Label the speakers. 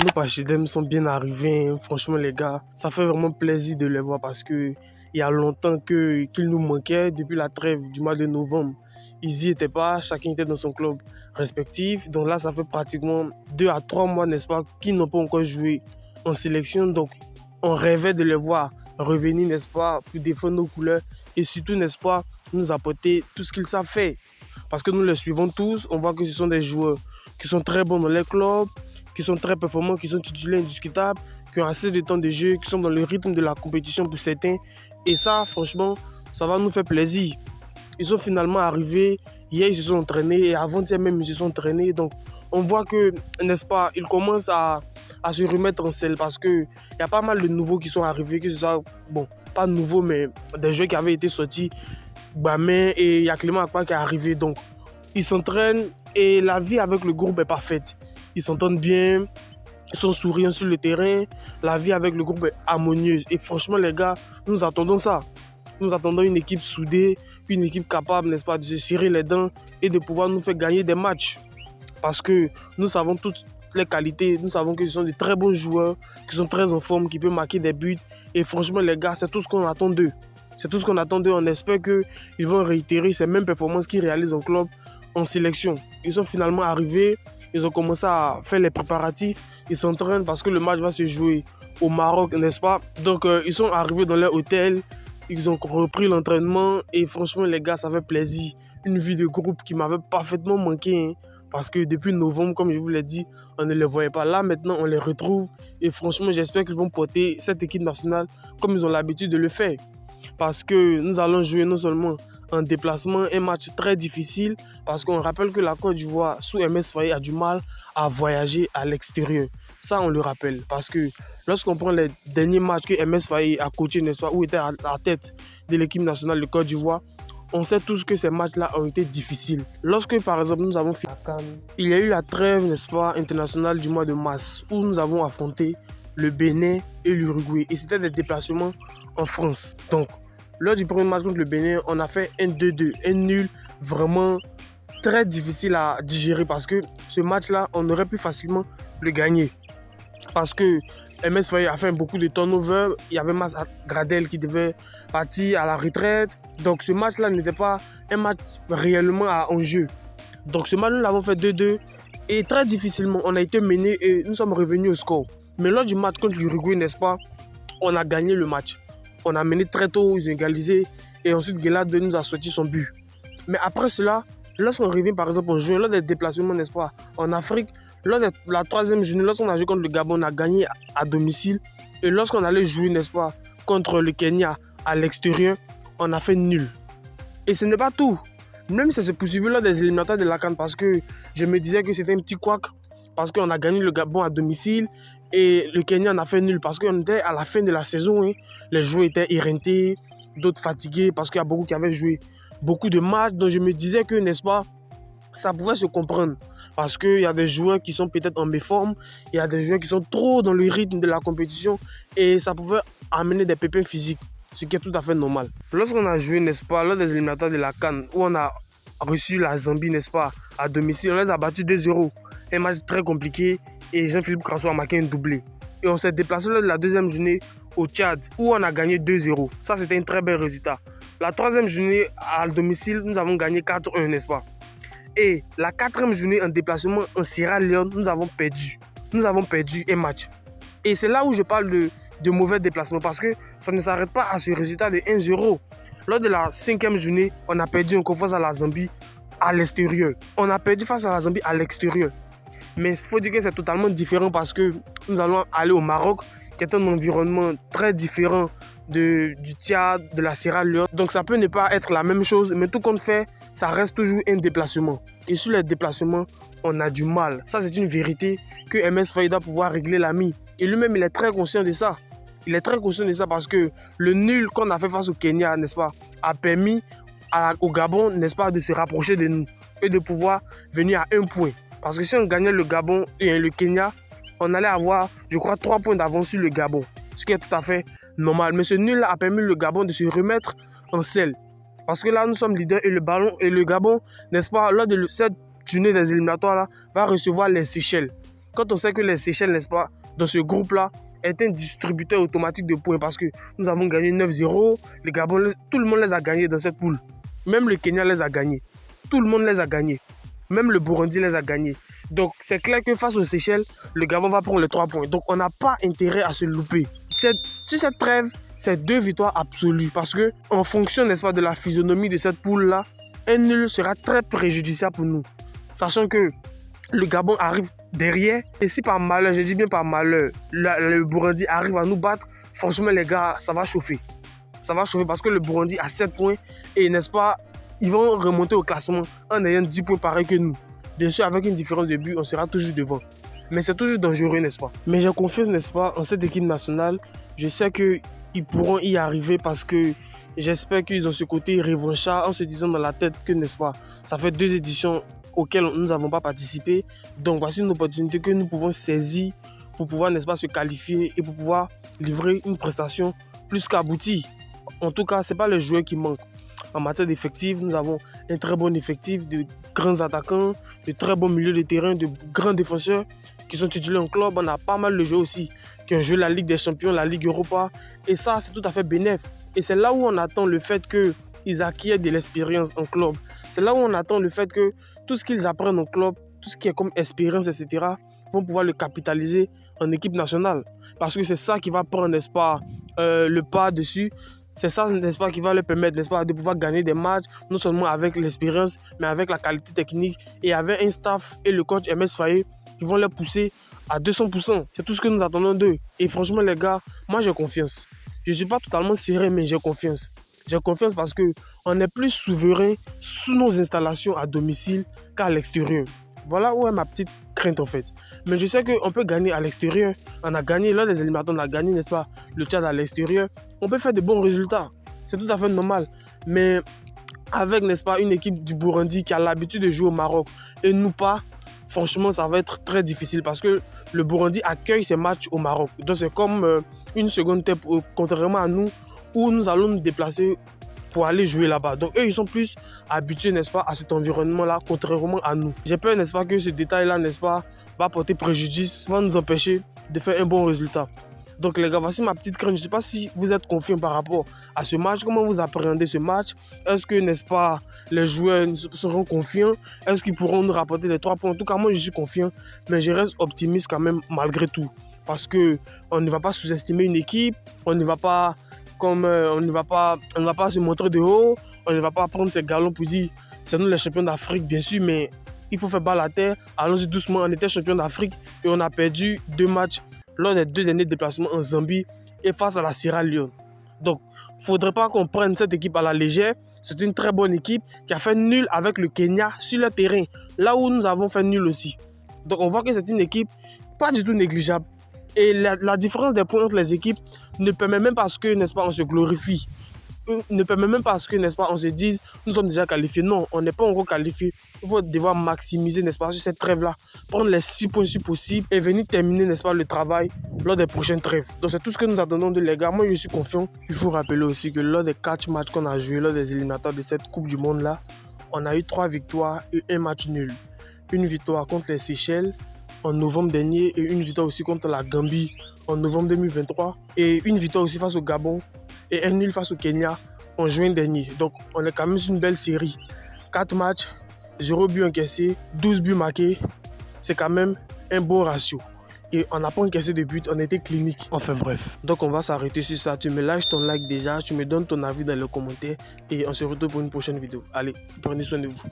Speaker 1: Nos Pachidem sont bien arrivés, hein. Franchement les gars, ça fait vraiment plaisir de les voir parce que il y a longtemps qu'ils nous manquaient depuis la trêve du mois de novembre. Ils n'y étaient pas, chacun était dans son club respectif. Donc là, ça fait pratiquement 2 à 3 mois, n'est-ce pas, qu'ils n'ont pas encore joué en sélection. Donc on rêvait de les voir revenir, n'est-ce pas, pour défendre nos couleurs et surtout, n'est-ce pas, nous apporter tout ce qu'ils savent faire. Parce que nous les suivons tous, on voit que ce sont des joueurs qui sont très bons dans les clubs, qui sont très performants, qui sont titulaires indiscutables, qui ont assez de temps de jeu, qui sont dans le rythme de la compétition pour certains. Et ça, franchement, ça va nous faire plaisir. Ils sont finalement arrivés, hier ils se sont entraînés et avant-hier même ils se sont entraînés. Donc on voit que, n'est-ce pas, ils commencent à se remettre en selle parce qu'il y a pas mal de nouveaux qui sont arrivés, que ce soit, bon, pas nouveaux, mais des joueurs qui avaient été sortis. Bamin et il y a Clément Akpa qui est arrivé. Donc ils s'entraînent et la vie avec le groupe est parfaite. Ils s'entendent bien, ils sont souriants sur le terrain, la vie avec le groupe est harmonieuse. Et franchement les gars, nous attendons ça. Nous attendons une équipe soudée, une équipe capable, n'est-ce pas, de se serrer les dents et de pouvoir nous faire gagner des matchs. Parce que nous savons toutes les qualités, nous savons que ce sont de très bons joueurs, qui sont très en forme, qui peuvent marquer des buts. Et franchement les gars, c'est tout ce qu'on attend d'eux. C'est tout ce qu'on attend d'eux. On espère qu'ils vont réitérer ces mêmes performances qu'ils réalisent en club, en sélection. Ils sont finalement arrivés, ils ont commencé à faire les préparatifs, ils s'entraînent parce que le match va se jouer au Maroc, n'est-ce pas? Donc ils sont arrivés dans leur hôtel, ils ont repris l'entraînement et franchement les gars, ça fait plaisir. Une vie de groupe qui m'avait parfaitement manqué, hein, parce que depuis novembre, comme je vous l'ai dit, on ne les voyait pas. Là maintenant, on les retrouve et franchement, j'espère qu'ils vont porter cette équipe nationale comme ils ont l'habitude de le faire. Parce que nous allons jouer non seulement en déplacement, un match très difficile, parce qu'on rappelle que la Côte d'Ivoire, sous MS Faye, a du mal à voyager à l'extérieur. Ça, on le rappelle, parce que lorsqu'on prend les derniers matchs que MS Faye a coaché, n'est-ce pas, où était à la tête de l'équipe nationale de Côte d'Ivoire, on sait tous que ces matchs-là ont été difficiles. Lorsque, par exemple, nous avons fait la CAN, il y a eu la trêve, n'est-ce pas, internationale du mois de mars, où nous avons affronté le Bénin et l'Uruguay. Et c'était des déplacements en France. Donc, lors du premier match contre le Bénin, on a fait un 2-2, un nul vraiment très difficile à digérer parce que ce match-là, on aurait pu facilement le gagner. Parce que MS Faye a fait beaucoup de turnover, il y avait Mas Gradel qui devait partir à la retraite. Donc ce match-là n'était pas un match réellement à enjeu. Donc ce match, nous l'avons fait 2-2 et très difficilement, on a été mené et nous sommes revenus au score. Mais lors du match contre l'Uruguay, n'est-ce pas, on a gagné le match. On a mené très tôt, ils ont égalisé et ensuite Gelad nous a sorti son but. Mais après cela, lorsqu'on revient par exemple en juin, lors des déplacements, n'est-ce pas, en Afrique, lors de la troisième journée, lorsqu'on a joué contre le Gabon, on a gagné à domicile. Et lorsqu'on allait jouer, n'est-ce pas, contre le Kenya à l'extérieur, on a fait nul. Et ce n'est pas tout. Même si ça s'est poursuivi lors des éliminatoires de la CAN parce que je me disais que c'était un petit couac parce qu'on a gagné le Gabon à domicile et le Kenya en a fait nul parce qu'on était à la fin de la saison. Hein. Les joueurs étaient éreintés, d'autres fatigués parce qu'il y a beaucoup qui avaient joué beaucoup de matchs. Donc je me disais que, n'est-ce pas, ça pouvait se comprendre parce qu'il y a des joueurs qui sont peut-être en méforme, il y a des joueurs qui sont trop dans le rythme de la compétition et ça pouvait amener des pépins physiques, ce qui est tout à fait normal. Lorsqu'on a joué, n'est-ce pas, lors des éliminatoires de la CAN, où on a reçu la Zambie, n'est-ce pas, à domicile, on les a battus 2-0. Un match très compliqué et Jean-Philippe Crasso a marqué un doublé. Et on s'est déplacé lors de la deuxième journée au Tchad, où on a gagné 2-0. Ça, c'était un très bel résultat. La troisième journée à domicile, nous avons gagné 4-1, n'est-ce pas? Et la quatrième journée en déplacement en Sierra Leone, nous avons perdu. Nous avons perdu un match. Et c'est là où je parle de mauvais déplacement parce que ça ne s'arrête pas à ce résultat de 1-0. Lors de la cinquième journée, on a perdu encore face à la Zambie à l'extérieur. On a perdu face à la Zambie à l'extérieur. Mais il faut dire que c'est totalement différent parce que nous allons aller au Maroc, qui est un environnement très différent du Tchad, de la Sierra Leone. Donc ça peut ne pas être la même chose, mais tout compte fait, ça reste toujours un déplacement. Et sur les déplacements, on a du mal. Ça, c'est une vérité que MS Faye doit pouvoir régler l'ami. Et lui-même, il est très conscient de ça. Il est très conscient de ça parce que le nul qu'on a fait face au Kenya, n'est-ce pas, a permis au Gabon, n'est-ce pas, de se rapprocher de nous et de pouvoir venir à un point. Parce que si on gagnait le Gabon et le Kenya, on allait avoir, je crois, 3 points d'avance sur le Gabon. Ce qui est tout à fait normal. Mais ce nul-là a permis le Gabon de se remettre en selle. Parce que là, nous sommes leaders et le Gabon, n'est-ce pas, lors de cette journée des éliminatoires, là, va recevoir les Seychelles. Quand on sait que les Seychelles, n'est-ce pas, dans ce groupe-là, est un distributeur automatique de points parce que nous avons gagné 9-0, le Gabon, tout le monde les a gagnés dans cette poule. Même le Kenya les a gagnés. Tout le monde les a gagnés. Même le Burundi les a gagnés. Donc, c'est clair que face aux Seychelles, le Gabon va prendre les 3 points. Donc, on n'a pas intérêt à se louper. Sur cette trêve, c'est 2 victoires absolues. Parce que, en fonction, n'est-ce pas, de la physionomie de cette poule-là, un nul sera très préjudiciable pour nous. Sachant que le Gabon arrive derrière. Et si par malheur, je dis bien par malheur, le Burundi arrive à nous battre, franchement, les gars, ça va chauffer. Ça va chauffer parce que le Burundi a 7 points. Et n'est-ce pas, ils vont remonter au classement en ayant 10 points pareils que nous. Bien sûr, avec une différence de but, on sera toujours devant. Mais c'est toujours dangereux, n'est-ce pas? Mais j'ai confiance, n'est-ce pas, en cette équipe nationale. Je sais qu'ils pourront y arriver parce que j'espère qu'ils ont ce côté revanchard en se disant dans la tête que, n'est-ce pas, ça fait 2 éditions auxquelles nous n'avons pas participé. Donc voici une opportunité que nous pouvons saisir pour pouvoir, n'est-ce pas, se qualifier et pour pouvoir livrer une prestation plus qu'aboutie. En tout cas, ce n'est pas les joueurs qui manquent. En matière d'effectifs, nous avons un très bon effectif de grands attaquants, de très bons milieux de terrain, de grands défenseurs qui sont titulaires en club. On a pas mal de joueurs aussi qui ont joué la Ligue des Champions, la Ligue Europa. Et ça, c'est tout à fait bénéfique. Et c'est là où on attend le fait qu'ils acquièrent de l'expérience en club. C'est là où on attend le fait que tout ce qu'ils apprennent en club, tout ce qui est comme expérience, etc., vont pouvoir le capitaliser en équipe nationale. Parce que c'est ça qui va prendre, n'est-ce pas, le pas dessus. C'est ça, n'est-ce pas, qui va leur permettre, n'est-ce pas, de pouvoir gagner des matchs, non seulement avec l'expérience, mais avec la qualité technique et avec un staff et le coach MS Faye qui vont les pousser à 200%. C'est tout ce que nous attendons d'eux. Et franchement, les gars, moi, j'ai confiance. Je ne suis pas totalement serré, mais j'ai confiance. J'ai confiance parce qu'on est plus souverain sous nos installations à domicile qu'à l'extérieur. Voilà où est ma petite crainte en fait. Mais je sais qu'on peut gagner à l'extérieur. On a gagné, lors des éliminatoires, on a gagné, n'est-ce pas, le Tchad à l'extérieur. On peut faire de bons résultats. C'est tout à fait normal. Mais avec, n'est-ce pas, une équipe du Burundi qui a l'habitude de jouer au Maroc et nous pas, franchement, ça va être très difficile parce que le Burundi accueille ses matchs au Maroc. Donc c'est comme une seconde étape, contrairement à nous, où nous allons nous déplacer pour aller jouer là-bas. Donc eux, ils sont plus habitués, n'est-ce pas, à cet environnement-là, contrairement à nous. J'ai peur, n'est-ce pas, que ce détail-là, n'est-ce pas, va porter préjudice, va nous empêcher de faire un bon résultat. Donc les gars, voici ma petite crainte. Je ne sais pas si vous êtes confiants par rapport à ce match. Comment vous appréhendez ce match? Est-ce que, n'est-ce pas, les joueurs seront confiants? Est-ce qu'ils pourront nous rapporter les 3 points? En tout cas, moi, je suis confiant, mais je reste optimiste quand même, malgré tout. Parce qu'on ne va pas sous-estimer une équipe, on ne va pas on ne va pas se montrer de haut, on ne va pas prendre ses galons pour dire c'est nous les champions d'Afrique, bien sûr, mais il faut faire balle à terre. Allons-y doucement, on était champion d'Afrique et on a perdu 2 matchs lors des 2 derniers déplacements en Zambie et face à la Sierra Leone. Donc, il ne faudrait pas qu'on prenne cette équipe à la légère. C'est une très bonne équipe qui a fait nul avec le Kenya sur le terrain, là où nous avons fait nul aussi. Donc, on voit que c'est une équipe pas du tout négligeable. Et la différence des points entre les équipes ne permet même pas que, n'est-ce pas, on se glorifie. Ne permet même pas que, n'est-ce pas, on se dise nous sommes déjà qualifiés. Non, on n'est pas encore qualifiés. Il faut devoir maximiser, n'est-ce pas, sur cette trêve-là, prendre les 6 points si possible et venir terminer, n'est-ce pas, le travail lors des prochaines trêves. Donc c'est tout ce que nous attendons de les gars. Moi je suis confiant. Il faut rappeler aussi que lors des 4 matchs qu'on a joués, lors des éliminatoires de cette Coupe du Monde-là, on a eu 3 victoires et 1 match nul. Une victoire contre les Seychelles en novembre dernier et une victoire aussi contre la Gambie en novembre 2023 et une victoire aussi face au Gabon et un nul face au Kenya en juin dernier. Donc on est quand même sur une belle série. 4 matchs, 0 but encaissé, 12 buts marqués. C'est quand même un bon ratio. Et on n'a pas encaissé de but, on était clinique. Enfin bref. Donc on va s'arrêter sur ça. Tu me lâches ton like déjà, tu me donnes ton avis dans les commentaires et on se retrouve pour une prochaine vidéo. Allez, prenez soin de vous.